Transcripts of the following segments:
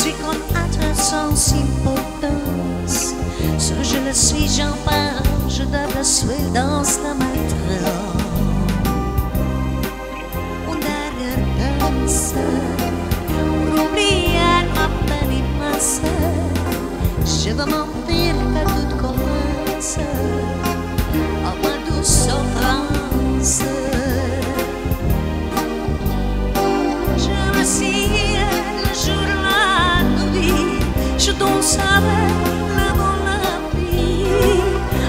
musique en attrait sans importance. Ce je le suis, j'en parle, je donne le souhait dans la maître. Und danse, pour oublier ma peine immense, je veux mentir que tout commence à ma douce souffrance. Je me suis le jour, la nuit, je danse avec l'amour, la vie,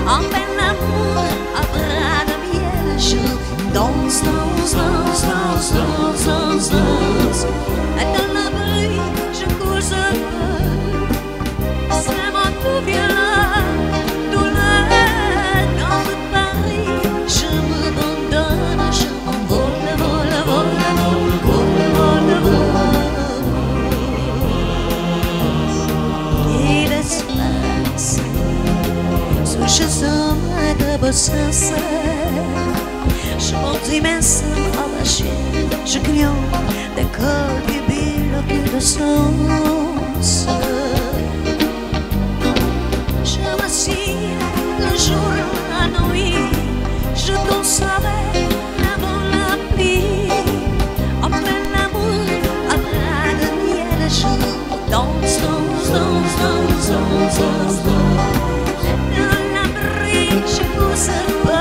en peine d'amour, à bras de miel, je danse, danse, danse, danse, danse, danse, danse. Et dans le bruit, je cours un peu, c'est mon tout violent, douleur dans tout Paris. Je m'abandonne, je m'envole, vole, vole, vole, vole, vole, vole. Et l'espace, sous je somme de beau sens. Je monte mes seins arrachés, je clignote des corps qui bloquent de sens. Je m'assieds le jour, la nuit, je danse avec l'amour, la pluie. En plein amour, à bras de miel, je danse, danse, danse, danse, danse, danse, danse. Dans la bruit, je cours un peu.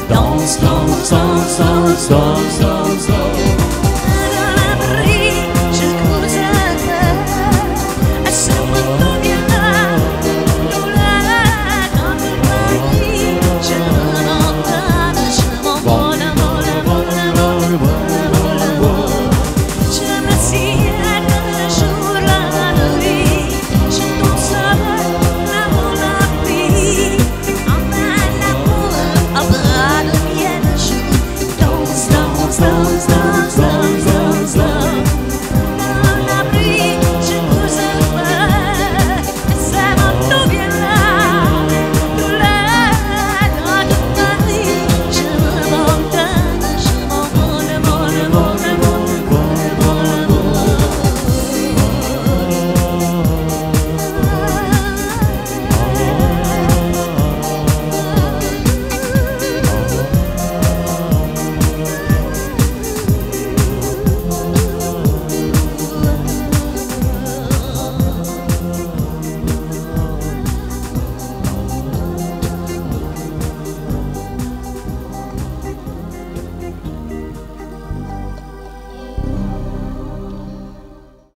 Danse, danse, danse, danse, danse, danse.